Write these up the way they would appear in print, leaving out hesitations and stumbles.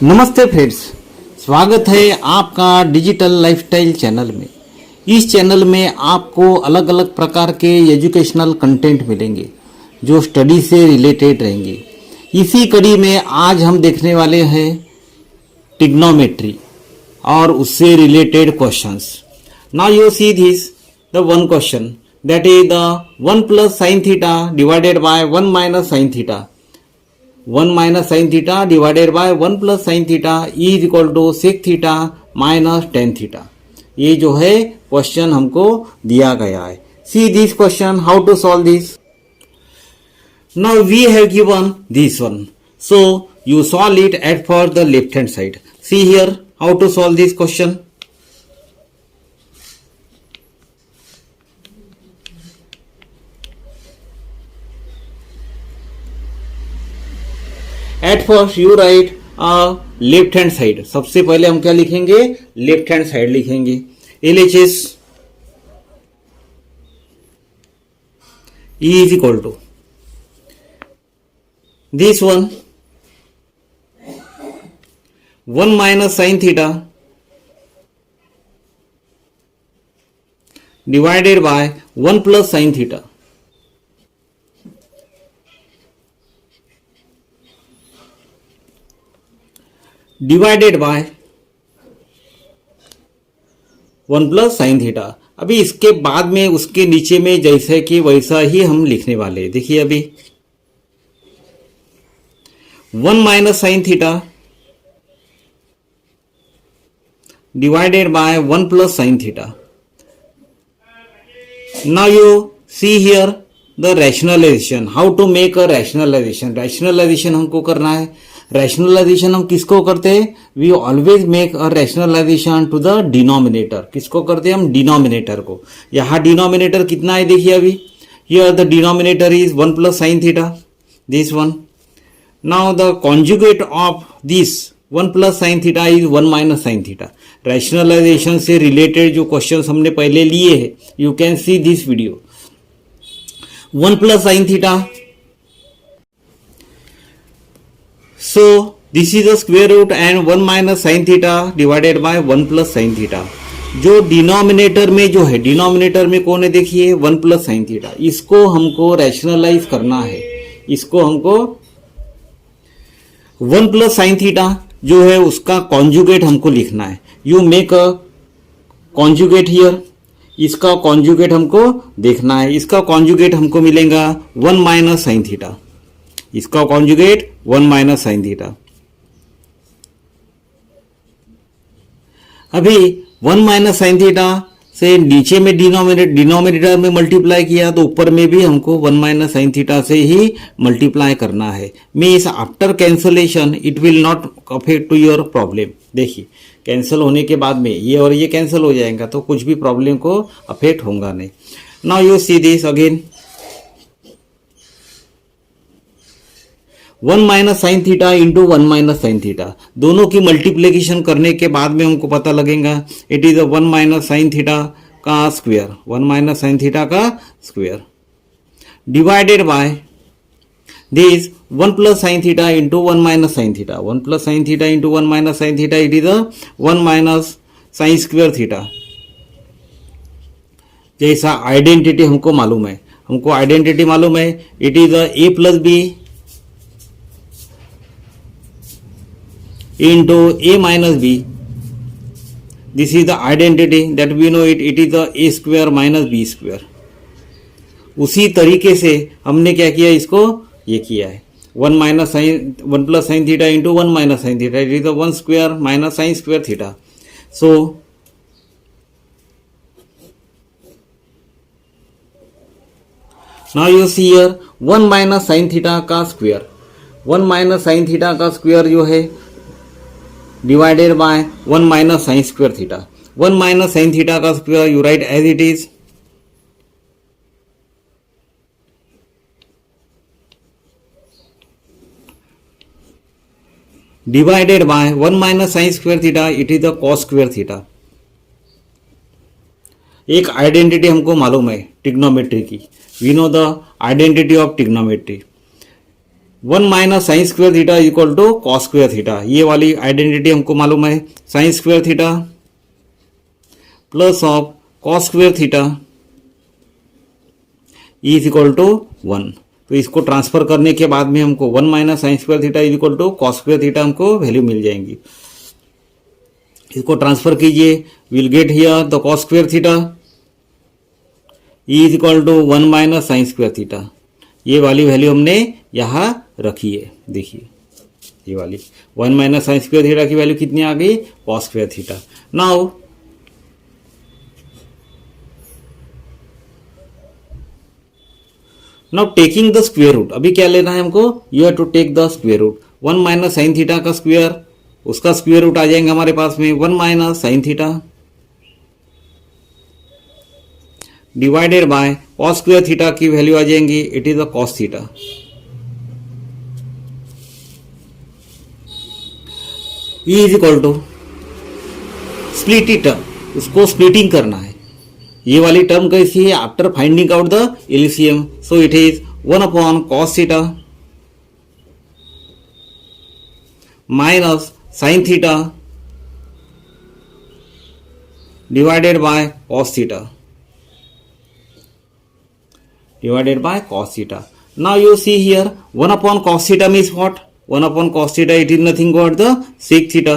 नमस्ते फ्रेंड्स, स्वागत है आपका डिजिटल लाइफस्टाइल चैनल में। इस चैनल में आपको अलग अलग प्रकार के एजुकेशनल कंटेंट मिलेंगे जो स्टडी से रिलेटेड रहेंगे। इसी कड़ी में आज हम देखने वाले हैं ट्रिग्नोमेट्री और उससे related questions. Now you see this the one question that is the 1 plus sine theta divided by 1 minus sine theta. 1 minus sine theta divided by 1 plus sine theta is equal to sec theta minus tan theta. ये जो है question हमको दिया गया है। See this question, how to solve this. Now we have given this one, so you solve it at for the left hand side. See here how to solve this question. At first you write left hand side. सबसे पहले हम क्या लिखेंगे, left hand side लिखेंगे। LHS E is equal to this one 1 minus sin theta divided by 1 plus sin theta divided by 1 plus sin theta। अभी इसके बाद में उसके नीचे में जैसे कि वैसा ही हम लिखने वाले हैं। देखिए अभी 1 minus sin theta divided by 1 plus sin theta. Now you see here the rationalization. How to make a rationalization? Rationalization हमको करना है। Rationalization हम किसको करते हैं? We always make a rationalization to the denominator. किसको करते हैं हम? Denominator को। यहाँ denominator कितना है देखिए अभी। Here the denominator is 1 plus sin theta. This one. Now the conjugate of this 1 plus sin theta is 1 minus sin theta. Rationalisation से रिलेटेड जो क्वेश्चंस हमने पहले लिए हैं, you can see this video. 1 plus sine theta, so this is the square root and 1 minus sine theta divided by 1 plus sine theta. जो denominator में जो है, डिनोमिनेटर में कौन है देखिए 1 प्लस साइन थीटा। इसको हमको रैशनलाइज करना है। इसको हमको 1 प्लस साइन थीटा जो है उसका कॉन्जुगेट हमको लिखना है। You make a conjugate here. इसका कॉन्जुगेट हमको देखना है। इसका कॉन्जुगेट हमको मिलेगा 1 माइनस साइन थीटा। इसका कॉन्जुगेट 1 माइनस साइन थीटा। अभी 1 माइनस साइन थीटा से नीचे में डिनोमिनेटर में मल्टीप्लाई किया तो ऊपर में भी हमको 1 माइनस साइन थीटा से ही मल्टीप्लाई करना है। Means after cancellation it will not affect to your problem. देखिए कैंसिल होने के बाद में ये और ये कैंसिल हो जाएगा तो कुछ भी प्रॉब्लम को अफेक्ट होगा नहीं। Now you see this again 1 minus sine theta into 1 minus sine theta. दोनों की मल्टीप्लीकेशन करने के बाद में हमको पता लगेगा it is 1 minus sine theta का स्क्वायर। 1 माइनस साइन थीटा का square divided by this 1 plus sin theta into 1 minus sin theta. 1 plus sin theta into 1 minus sin theta, it is a 1 minus sin square theta। जैसा identity हमको मालूम है, हमको identity मालूम है it is a plus b into a minus b। this is the identity that we know it is the a square minus b square। उसी तरीके से हमने क्या किया, इसको ये किया है 1 plus sine theta into 1 minus sine theta, it is 1 square minus sine square theta. So now you see here 1 minus sine theta का स्क्वायर। 1 माइनस साइन थीटा का स्क्वायर जो है divided by 1 minus sine square theta. 1 minus sine theta का square you write as it is divided by 1 minus sine square theta, it is the cos square theta. एक identity हमको मालूम है trigonometry की। We know the identity of trigonometry. 1 minus sine square theta equal to cos square theta, ये वाली identity हमको मालूम है। Sine square theta plus of cos square theta is equal to 1। तो इसको ट्रांसफर करने के बाद में हमको 1 minus sine square theta is equal to cos square theta हमको वैल्यू मिल जाएंगी। इसको ट्रांसफर कीजिए, will get here the cos square theta is equal to 1 minus sine square theta. ये वाली वैल्यू हमने यहाँ रखी है, देखिए ये वाली 1 माइनस साइन स्क्वायर थीटा की वैल्यू कितनी आ गई, cos square theta. Now taking the square root, अभी क्या लेना है हमको, you have to take the square root. 1 minus sine theta का स्क्वेयर, उसका स्क्वेयर रूट आ जाएंगे हमारे पास में 1 minus sine theta divided by cos square theta की वैल्यू आ जाएंगी, it is the cos theta. E is equal to split it, उसको स्प्लिटिंग करना है। ये वाली टर्म कैसी है, after finding out the LCM, so it is 1 upon cos theta minus sine theta divided by cos theta divided by cos theta. Now you see here 1 upon cos theta means what? 1 upon cos theta, it is nothing but the sec theta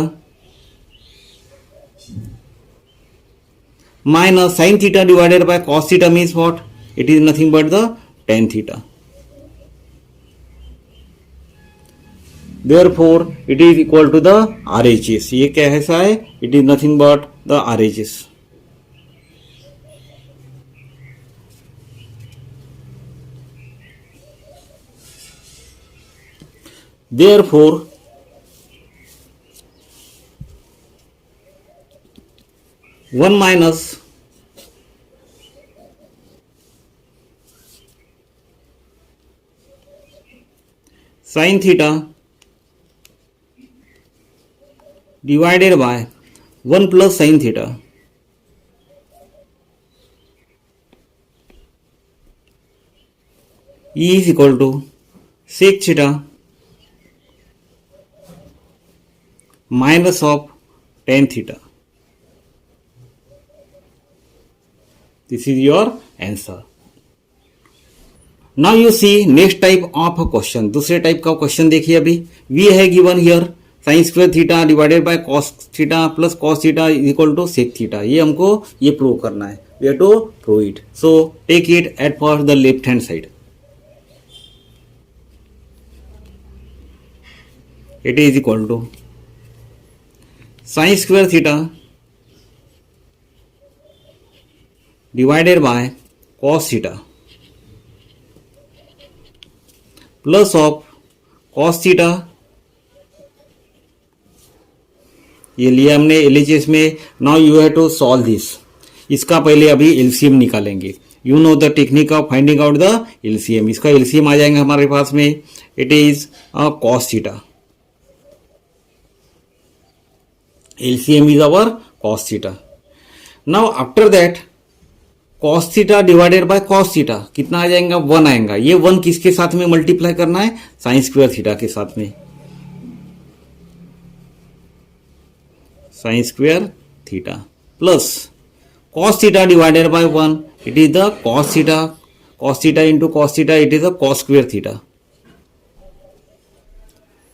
minus sin theta divided by cos theta means what? It is nothing but the tan theta. Therefore it is equal to the RHS. ये कैसा है? It is nothing but the RHS. Therefore one minus sin theta divided by 1 plus sin theta is equal to sec theta minus of tan theta. This is your answer. Now you see next type of a question. दूसरे type का question देखिए, अभी v है given here sine square theta divided by cos theta plus cos theta is equal to sec theta. ये हमको ये prove करना है, we have to prove it. So take it at for the left hand side. It is equal to sine square theta divided by cos theta plus of cos theta, ये लिया हमने LHS में। Now you have to solve this. इसका पहले अभी LCM निकालेंगे। You know the technique of finding out the LCM. इसका LCM आ जाएगा हमारे पास में, it is cos theta. LCM is our cos theta. Now after that cos theta divided by cos theta कितना आ जाएगा, 1 आएगा। ये 1 किसके साथ में मल्टीप्लाई करना है, साइन स्क्वायर थीटा के साथ में, sign square theta plus cos theta divided by 1, it is the cos theta, cos theta into cos theta, it is the cos square theta.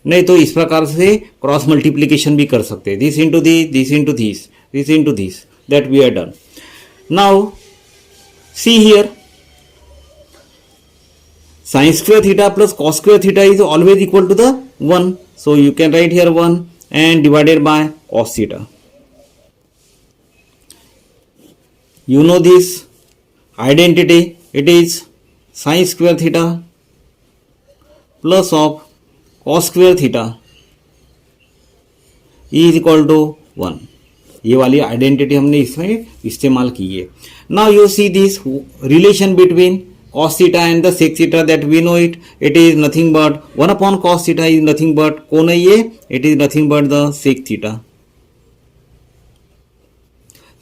नहीं तो इस प्रकार से क्रॉस मल्टीप्लीकेशन भी कर सकते हैं, this into this, this into this, this into this, that we are done. Now see here sine square theta plus cos square theta is always equal to the 1, so you can write here 1 and divided by cos theta. You know this identity, it is sine square theta plus of cos square theta is equal to 1। ये वाली identity हमने इसमें इस्तेमाल की है। Now you see this relation between cos theta and the sec theta, that we know it, it is nothing but 1 upon cos theta is nothing but, कौन है ये, it is nothing but the sec theta.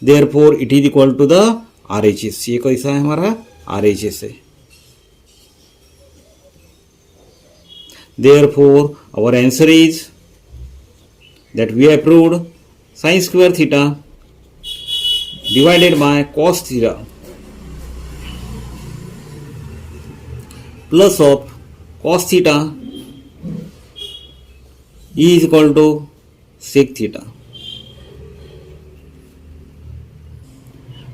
Therefore it is equal to the RHS। ये कैसा है हमारा RHS है। Therefore, our answer is that we have proved sin square theta divided by cos theta plus of cos theta is equal to sec theta.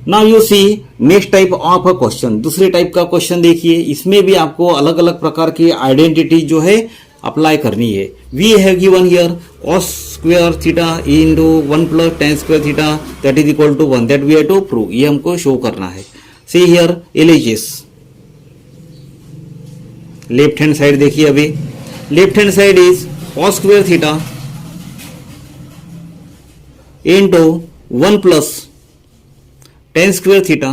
Now you see next type of a question, दूसरे type का question देखिए. इसमें भी आपको अलग अलग प्रकार की आइडेंटिटी जो है अप्लाई करनी है. We have given here cos square theta into 1 plus tan square theta that is equal to 1, that we have to prove. ये हमको शो करना है. See here LHS left hand side देखिए. अभी left hand side is cos square theta into 1 plus tan square theta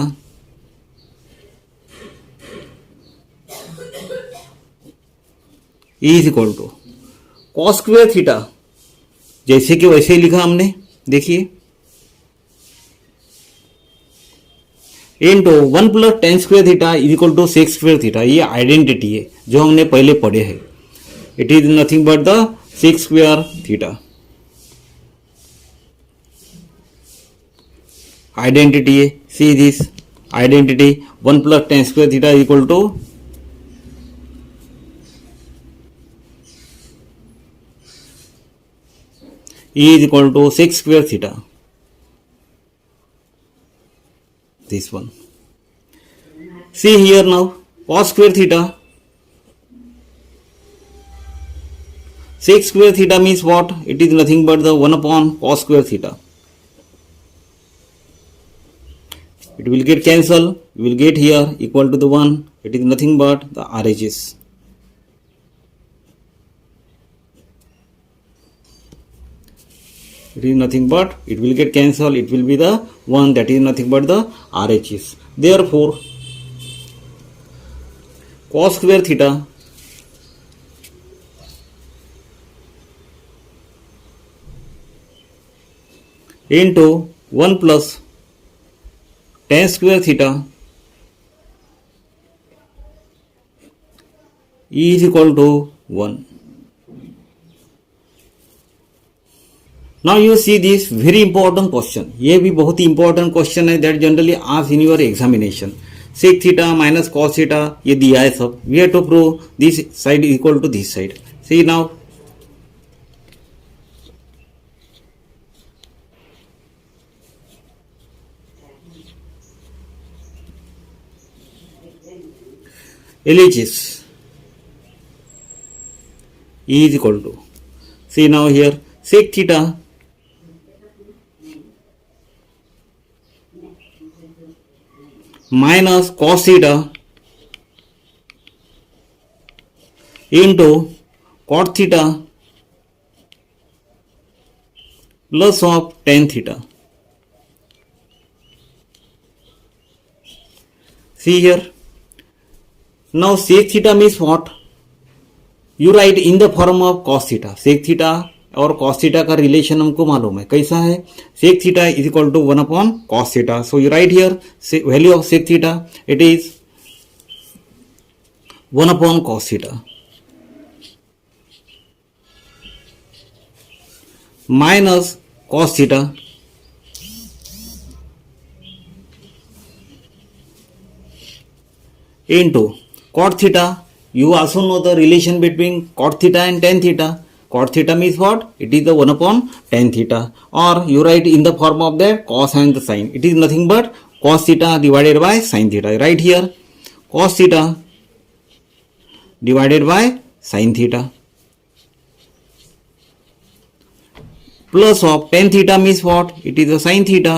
is equal to cos square theta, जैसे कि वैसे ही लिखा हमने. देखिए into 1 plus tan square theta is equal to sec square theta. ये आइडेंटिटी है जो हमने पहले पढ़े हैं. It is nothing but the sec square theta. Identity है. See this identity 1 plus tan square theta is equal to is equal to sec square theta. This one. See here now cos square theta. Sec square theta means what? It is nothing but the 1 upon cos square theta. It will get cancelled. You will get here equal to the 1. It is nothing but the RHS. It is nothing but, it will get cancelled, it will be the 1, that is nothing but the RHS. Therefore, cos square theta into 1 plus tan square theta is equal to 1. Now you see this very important question. ये भी बहुत ही important question है that generally asked in your examination. Sec theta minus cos theta ये दिया है सब. We have to prove this side equal to this side. See now LHS is equal to, see now here sec theta minus cos theta into cot theta plus of tan theta. See here. Now sec theta means what? You write in the form of cos theta. Sec theta और cos theta का relation हमको मालूम है. कैसा है? sec theta is equal to 1 upon cos theta. So you write here value of sec theta. It is 1 upon cos theta minus cos theta into cot theta. You also know the relation between cot theta and tan theta. Cot theta means what? It is the 1 upon tan theta, or you write in the form of the cos and the sin. It is nothing but cos theta divided by sin theta. Right here cos theta divided by sin theta plus of tan theta means what? It is the sin theta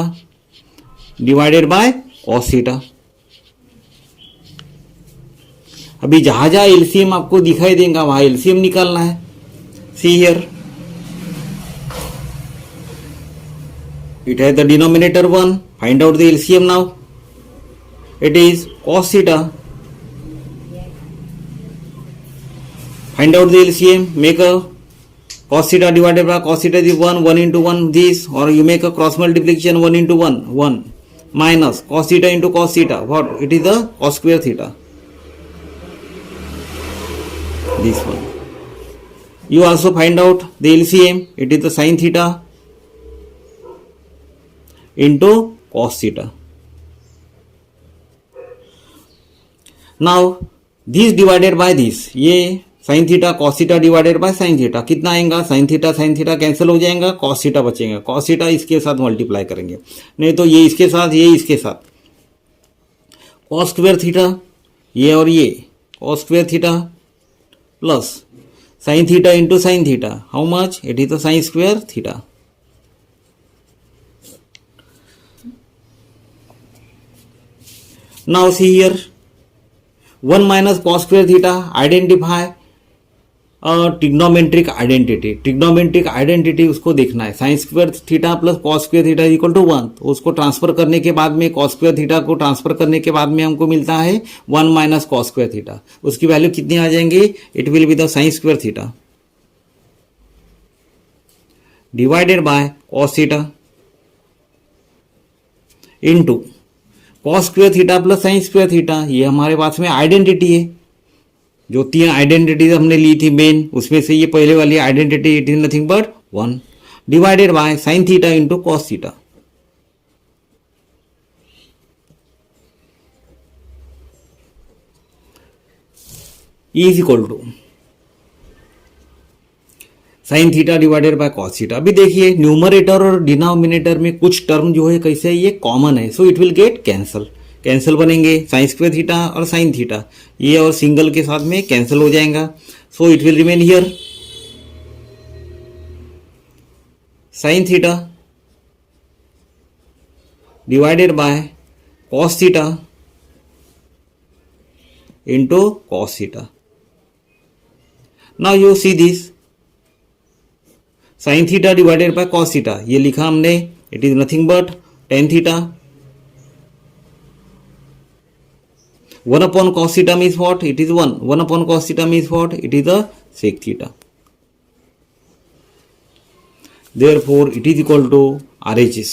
divided by cos theta. अभी जहां जहां LCM आपको दिखाई देगा वहां LCM निकालना है. See here, it has the denominator 1. Find out the LCM now. It is cos theta. Find out the LCM. Make a cos theta divided by cos theta is 1. 1 into 1 this, or you make a cross multiplication 1 into 1. 1 minus cos theta into cos theta. What? It is the cos square theta. This one. You also find out the LCM. It is the sin theta into cos theta. Now this divided by this, ये sin theta cos theta divided by sin theta कितना आएगा? sin theta cancel हो जाएगा, cos theta बचेगा. cos theta इसके साथ multiply करेंगे, नहीं तो ये इसके साथ, ये इसके साथ. cos स्क्वायर थीटा ये और ये cos square theta plus sin theta into sin theta. How much? It is the sin square theta. Now see here, 1 minus cos square theta, identify trigonometric identity. Trigonometric identity उसको देखना है. Sine square theta plus cos square theta equal to 1. तो उसको transfer करने के बाद में, cos square theta को ट्रांसफर करने के बाद में हमको मिलता है 1 माइनस कॉस स्क्वायर थीटा. उसकी वैल्यू कितनी आ जाएंगी? It will be the sine square theta divided by cos theta into cos square theta plus sine square theta. ये हमारे पास में आइडेंटिटी है. जो 3 आइडेंटिटीज हमने ली थी मेन, उसमें से ये पहले वाली identity it is nothing but 1 divided by sine theta into cos theta. Is equal to sine theta divided by cos theta. अभी देखिए न्यूमरेटर और डिनोमिनेटर में कुछ टर्म जो है कैसे ये कॉमन है, सो इट विल गेट कैंसल बनेंगे. साइन स्क्वायर थीटा और साइन थीटा ये और सिंगल के साथ में कैंसिल हो जाएगा. सो it will remain here sine theta divided by cos theta into cos theta. Now you see this sign theta divided by cos theta, ये लिखा हमने. It is nothing but tan theta. 1 upon cos theta means what? It is 1. 1 upon cos theta means what? It is the sec theta. Therefore, it is equal to RHS.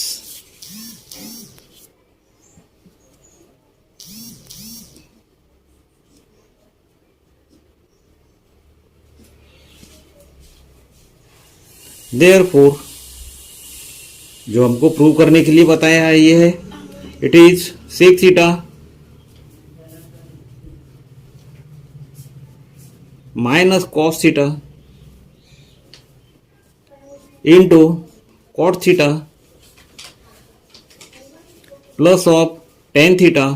Therefore, जो हमको prove करने के लिए बताया है ये है, it is sec theta minus cos theta into cot theta plus of tan theta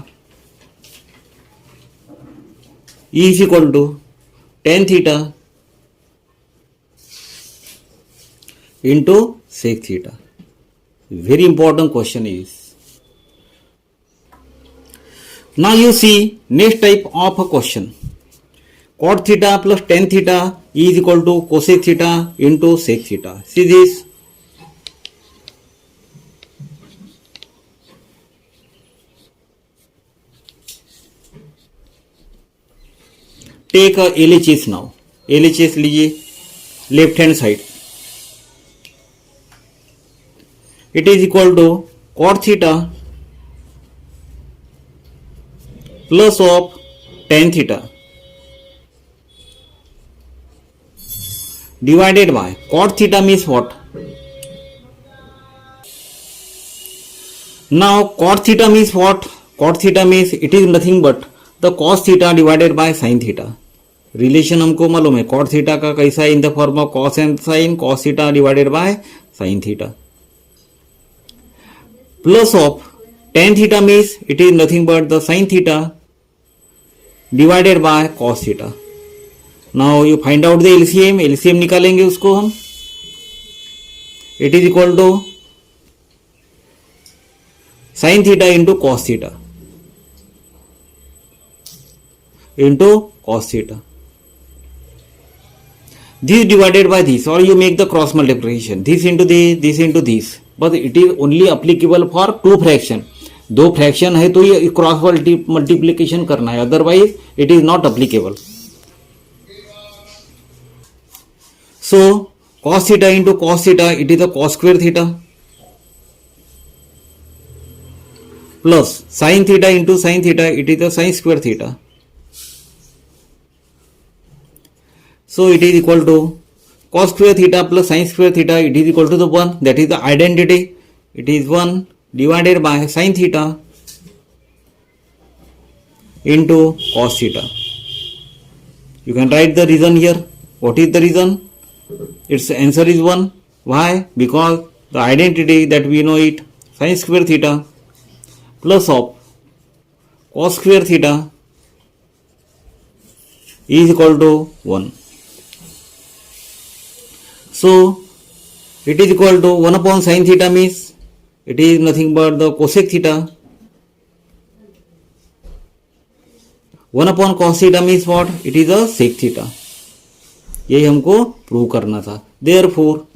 is equal to tan theta into sec theta. Very important question is. Now you see next type of a question. Cot theta plus tan theta is equal to cosec theta into sec theta. See this. Take a LHS now. LHS लीजिए left hand side. It is equal to cot theta plus of tan theta divided by cot theta means what? Now cot theta means what? Cot theta means it is nothing but the cos theta divided by sin theta. Relation हमको मालूम है cot theta का कैसा है, in the form of cos and sin, cos theta divided by sin theta plus of tan theta means it is nothing but the sin theta divided by cos theta. Now you find out the LCM. LCM निकालेंगे उसको हम. It is equal to sine theta into cos theta into cos theta. This divided by this, और you make the cross multiplication. This into this into this, but it is only applicable for 2 fraction. 2 fraction है तो ये cross multiplication करना है, otherwise it is not applicable. So cos theta into cos theta, it is the cos square theta plus sin theta into sin theta, it is the sin square theta. So it is equal to cos square theta plus sin square theta, it is equal to the 1. That is the identity. It is 1 divided by sin theta into cos theta. You can write the reason here. What is the reason? Its answer is 1. Why? Because the identity that we know it, sin square theta plus of cos square theta is equal to 1. So it is equal to 1 upon sin theta means it is nothing but the cosec theta. 1 upon cos theta means what? It is a sec theta. यही हमको prove करना था. Therefore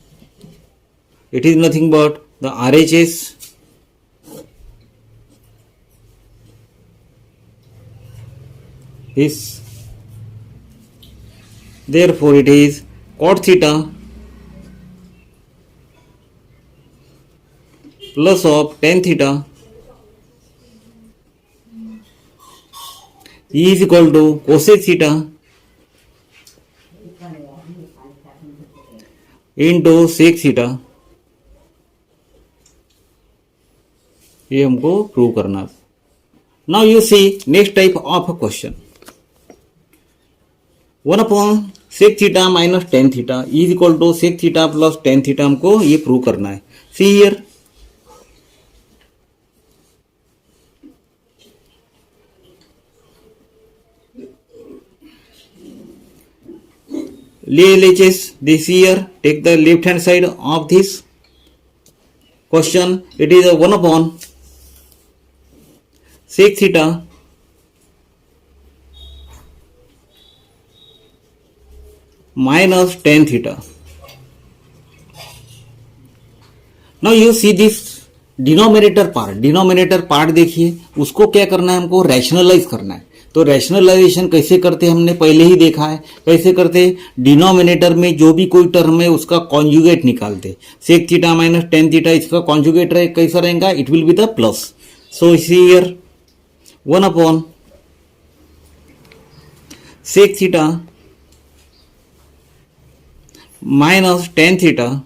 it is nothing but the RHS is, therefore it is cot theta plus of tan theta is equal to cosec theta into sec theta. ये हमको prove करना. Now you see next type of question. 1 upon sec theta minus tan theta is equal to sec theta plus tan theta हमको ये prove करना है. See here, LHS this here, take the left hand side of this question. It is a 1 upon sec theta minus tan theta. Now you see this denominator part देखिए, उसको क्या करना है, हमको रैशनलाइज करना है. तो रैशनलाइजेशन कैसे करते हैं हमने पहले ही देखा है. कैसे करते, डिनोमिनेटर में जो भी कोई टर्म है उसका कॉन्जुगेट निकालते. Sec theta minus tan theta इसका कॉन्जुगेट रहे, कैसा रहेगा, it will be the plus. So here 1 upon sec theta minus tan theta,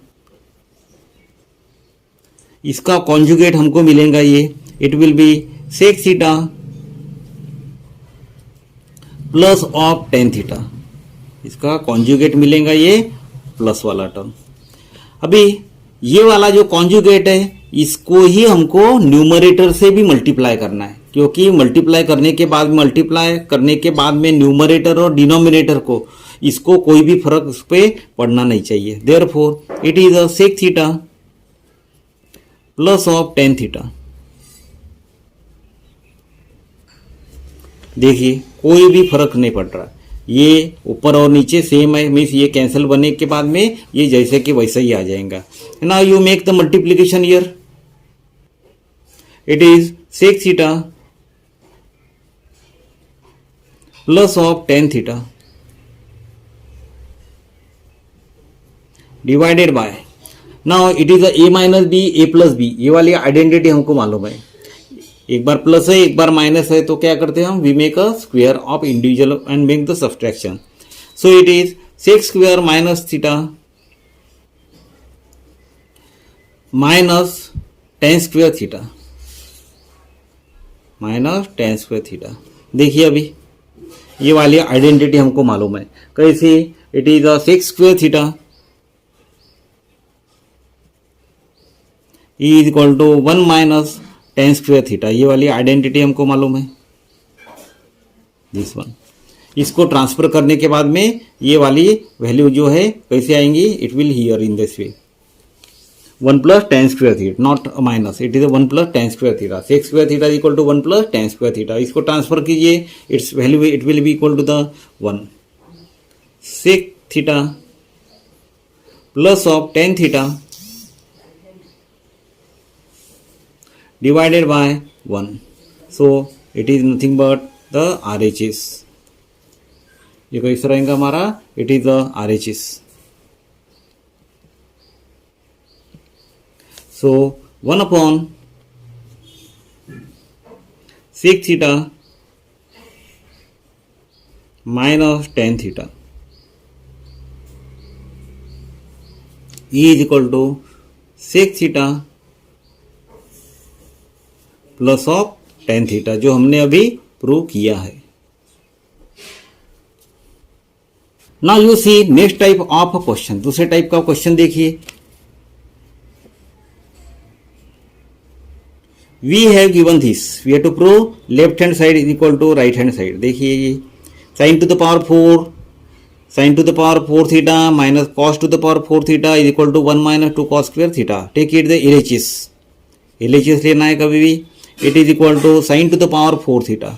इसका कॉन्जुगेट हमको मिलेगा ये, it will be sec theta plus of tan theta. इसका कॉन्जुगेट मिलेगा ये प्लस वाला टर्म. अभी ये वाला जो कॉन्जुगेट है इसको ही हमको न्यूमरेटर से भी मल्टीप्लाई करना है, क्योंकि मल्टीप्लाई करने के बाद में न्यूमरेटर और डिनोमिनेटर को इसको कोई भी फर्क उस पर पड़ना नहीं चाहिए. Therefore it is a sec theta plus of tan theta. देखिए कोई भी फर्क नहीं पड़ रहा, ये ऊपर और नीचे सेम है, मीन्स ये कैंसिल बनने के बाद में ये जैसे कि वैसा ही आ जाएगा. Now you make the multiplication here. It is sec theta plus of tan theta divided by, now it is a minus b a plus b. ये वाली आइडेंटिटी हमको मालूम है, एक बार प्लस है एक बार माइनस है, तो क्या करते हैं हम, we make a square of individual and make the subtraction. So it is sec square minus theta minus tan square theta minus tan square theta. देखिए अभी ये वाली आइडेंटिटी हमको मालूम है. कैसे, it is a sec square theta is equal to 1 minus tan square theta. ये वाली आइडेंटिटी हमको मालूम है, दिस वन. इसको ट्रांसफर करने के बाद में ये वाली वैल्यू जो है कैसे आएंगी, it will here in this way 1 plus tan square theta, not minus, it is 1 plus tan square theta. Sec square theta equal to 1 plus tan square theta. इसको ट्रांसफर कीजिए, its value it will be equal to the 1 sec theta plus of tan theta divided by 1. So it is nothing but the RHS. ये कैसा रहेगा हमारा, it is the RHS. So 1 upon sec theta minus tan theta ई is equal to sec theta plus of tan theta, जो हमने अभी prove किया है। Now you see next type of question, दूसरे टाइप का क्वेश्चन देखिए। We have given this, we have to prove left hand side is equal to right hand side. देखिए ये sine to the power 4, sine to the power 4 theta minus cos to the power 4 theta is equal to 1 minus 2 cos square theta. Take it the LHS, LHS लेना है कभी भी। It is equal to sine to the power 4 theta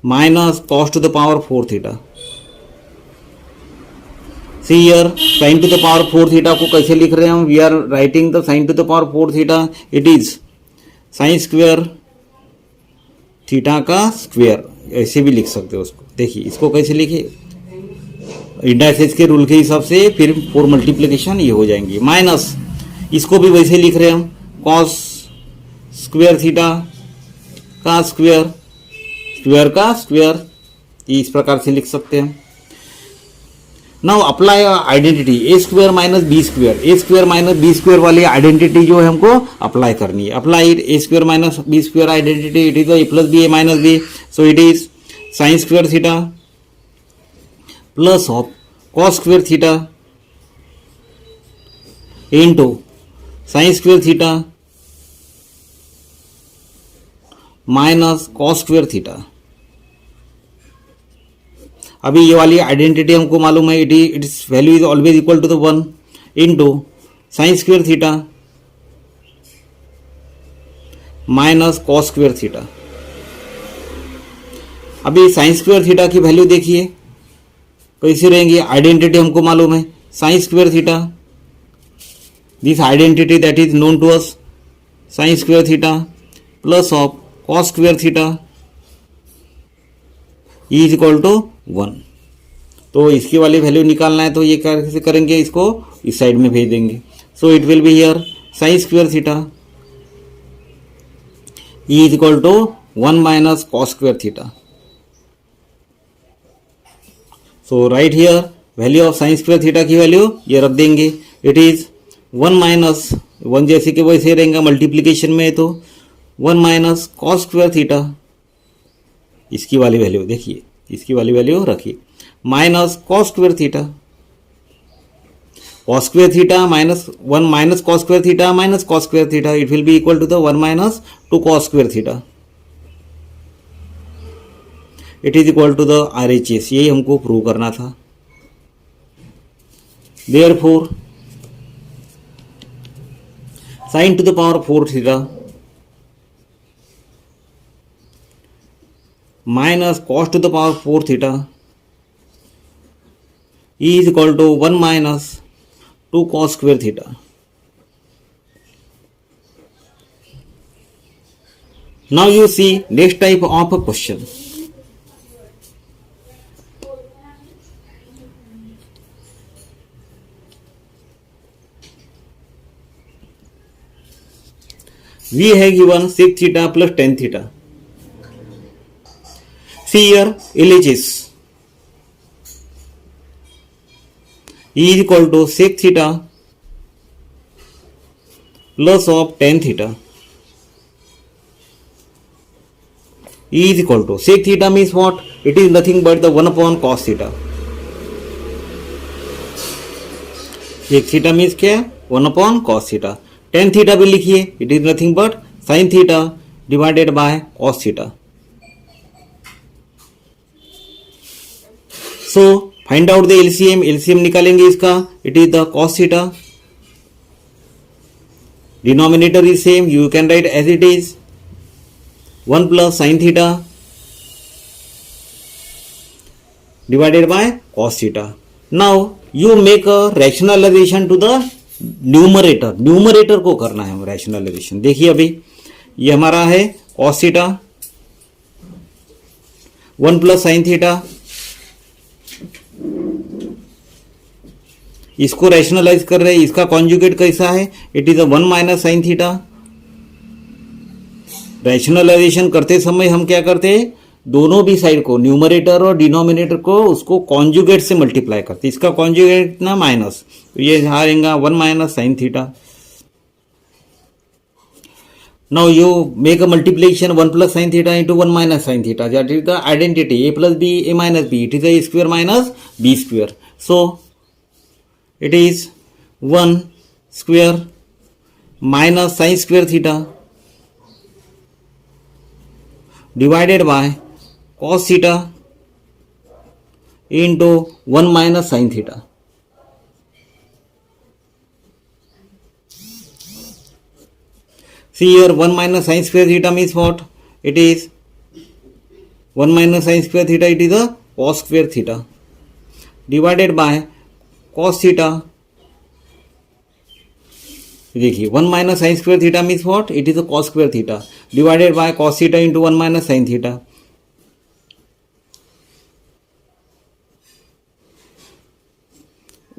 minus cos to the power 4 theta. See here sine to the power 4 theta को कैसे लिख रहे हैं हम? We are writing the sine to the power 4 theta, it is sine square theta का square, ऐसे भी लिख सकते हो उसको। देखिए इसको कैसे लिखे, इंडाइसेस के रूल के हिसाब से, फिर 4 मल्टीप्लीकेशन ये हो जाएंगी, माइनस इसको भी वैसे लिख रहे हैं हम, कॉस स्क्वेयर थीटा का स्क्वेयर, स्क्वेयर का स्क्वेयर, इस प्रकार से लिख सकते हैं। Now apply identity a square minus b square, a square minus b square वाली आइडेंटिटी जो है हमको अप्लाई करनी है। Apply a square minus b square identity, it is a plus b a minus b, so it is sine square theta plus of cos square theta into sine square theta minus cos square theta. अभी ये वाली identity हमको मालूम है, its value is always equal to the 1 into sine square theta minus cos square theta. अभी sine square theta की value देखिए कैसी रहेंगी, आइडेंटिटी हमको मालूम है sine square theta, this identity that is known to us, sine square theta plus of cos square theta is equal to 1। तो इसकी वाली वैल्यू निकालना है तो ये कैसे करेंगे, इसको इस साइड में भेज देंगे। So it will be here sine square theta is equal to 1 minus cos square theta. So right here value of sine square theta की वैल्यू ये रख देंगे, इट इज 1 माइनस 1 जैसे कि वैसे रहेगा मल्टीप्लीकेशन में, तो 1 माइनस कॉस स्क्वेयर थीटा, इसकी वाली वैल्यू देखिए, इसकी वाली वैल्यू रखिए, minus cos square theta, cos square theta minus 1 minus cos square theta minus cos square theta, it will be equal to the 1 minus 2 cos square theta, it is equal to the RHS। यही हमको prove करना था। Therefore sine to the power 4 theta minus cos to the power 4 theta is equal to 1 minus 2 cos square theta. Now you see next type of a question. We have given sec theta plus tan theta. See here LHS is equal to sec theta plus of tan theta is equal to sec theta means what? It is nothing but the 1 upon cos theta. Sec theta means क्या? 1 upon cos theta. tan theta भी लिखिए, it is nothing but sin theta divided by cos theta. So find out the LCM. LCM निकालेंगे इसका, it is the cos theta. Denominator is same, you can write as it is 1 plus sin theta divided by cos theta. Now you make a rationalization to the numerator, numerator को करना है rationalisation. देखिए अभी ये हमारा है cos theta 1 plus sine theta, इसको rationalise कर रहे हैं, इसका कॉन्जुगेट कैसा है, it is 1 minus sine theta. Rationalisation करते समय हम क्या करते हैं, दोनों भी साइड को, न्यूमरेटर और डिनोमिनेटर को, उसको कॉन्जुगेट से मल्टीप्लाई करते, इसका कॉन्जुगेट ना माइनस, तो ये हारेगा 1 minus sine theta. Now you make a multiplication 1 plus sin theta into 1 minus sin theta. That is the identity a plus b, a minus b. It is a square minus b square. So it is 1 square minus sin square theta divided by cos theta into 1 minus sin theta. See here, 1 minus sin square theta means what? It is 1 minus sin square theta, it is a cos square theta divided by cos theta. देखिए 1 minus sin square theta means what? It is a cos square theta divided by cos theta into 1 minus sin theta.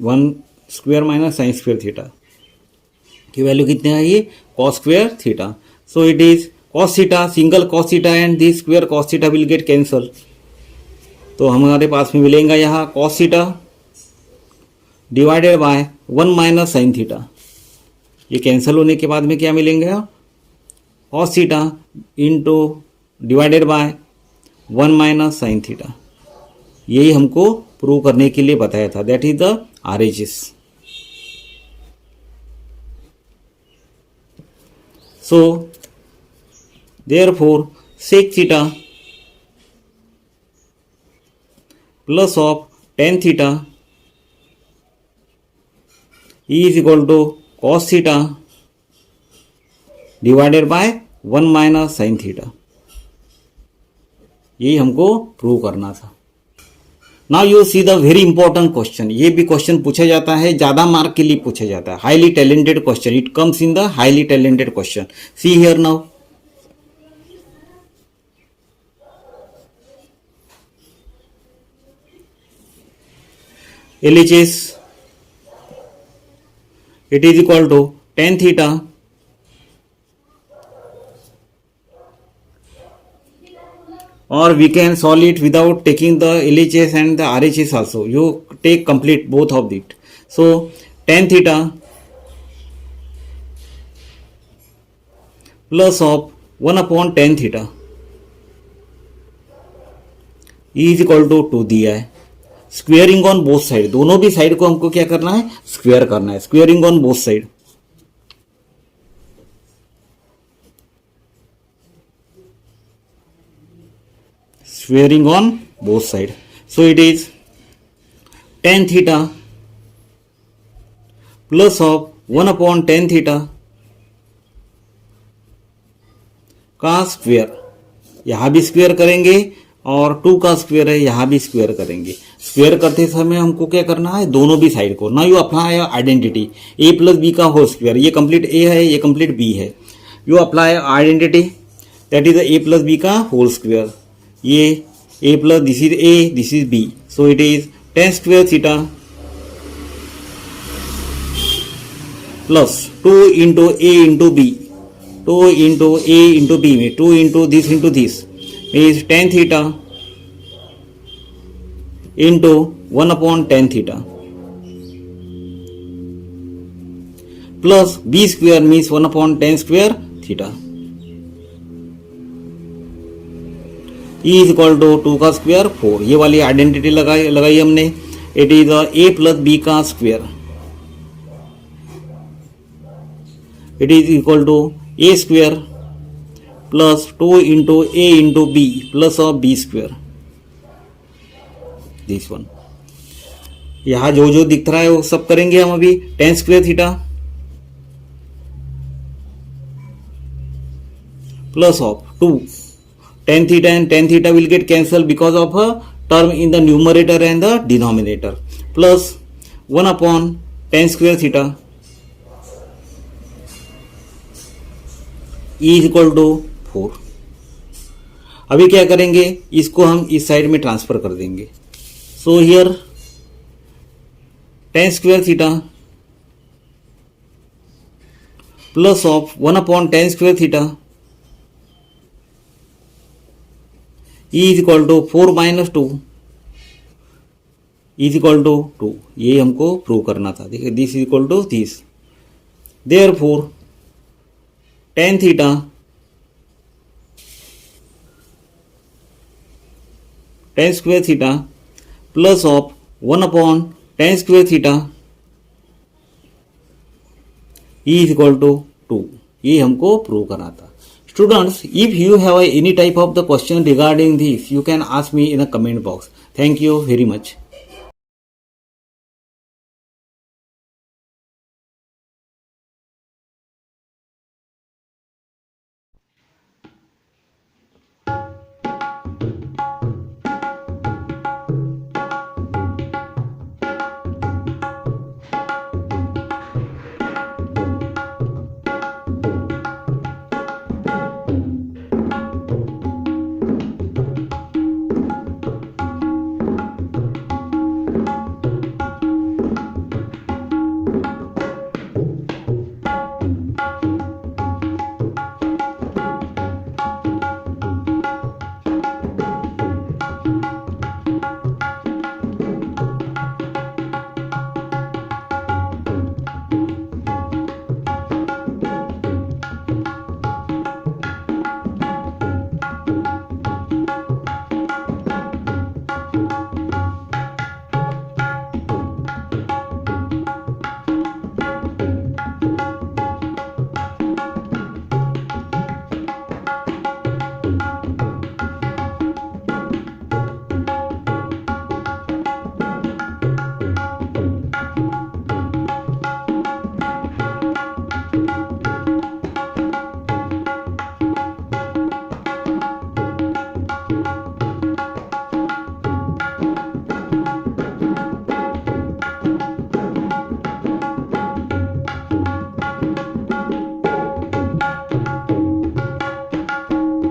One square minus sine square theta की value कितने आई है? cos square theta. So it is cos theta, single cos theta and this square cos theta will get cancel. तो हमारे पास में मिलेगा यहाँ cos theta divided by 1 minus sine theta. ये कैंसिल होने के बाद में क्या मिलेंगे? cos theta into divided by 1 minus sine theta. यही हमको प्रूव करने के लिए बताया था. That is the RHS. So therefore sec theta plus of tan theta is equal to cos theta divided by 1 minus sin theta. यही हमको prove करना था. Now you see the very important question. ये भी क्वेश्चन पूछा जाता है, ज्यादा मार्क के लिए पूछा जाता है. Highly talented question, it comes in the highly talented question. See here now. LHS, it is equal to tan theta or we can solve it without taking the LHS and the RHS also. You take complete both of it. So tan theta plus of 1 upon tan theta is equal to 2 दिया है. Squaring on both side, दोनों भी side को हमको क्या करना है? Square करना है. Squaring on both side. Squaring on both side. So it is tan theta plus of 1 upon tan theta का स्क्वेयर. यहां भी स्क्वेयर करेंगे और 2 का स्क्वेयर है, यहां भी स्क्वेयर करेंगे. स्क्वेयर करते समय हमको क्या करना है? दोनों भी साइड को. Now you apply identity a plus b का होल स्क्वेयर. ये कंप्लीट a है, ये कंप्लीट b है. You apply identity that is a plus b का होल स्क्वेयर. ये a plus this is a, this is b. So it is tan square theta plus 2 into a into b. 2 into a into b में 2 into this is tan theta into 1 upon tan theta plus b square means 1 upon tan square theta. E is equal to 2 का square 4. ये वाली identity लगाई हमने. It is a plus b का square. It is equal to a square plus 2 into a into b plus of b square. This one. यहां जो दिख रहा है वो सब करेंगे हम अभी. tan square theta plus of 2 tan theta and tan theta will get cancelled because of a term in the numerator and the denominator plus 1 upon tan square theta is equal to 4. अभी क्या करेंगे? इसको हम इस side में transfer कर देंगे. So here tan square theta plus of 1 upon tan square theta ई is equal to 4 minus 2 is equal to 2, ये हमको प्रूव करना था। देखिए this is equal to this, therefore tan theta tan square theta plus of 1 upon tan square theta E is equal to 2, ये हमको prove करना था। Students, if you have any type of the question regarding this, you can ask me in the comment box. Thank you very much.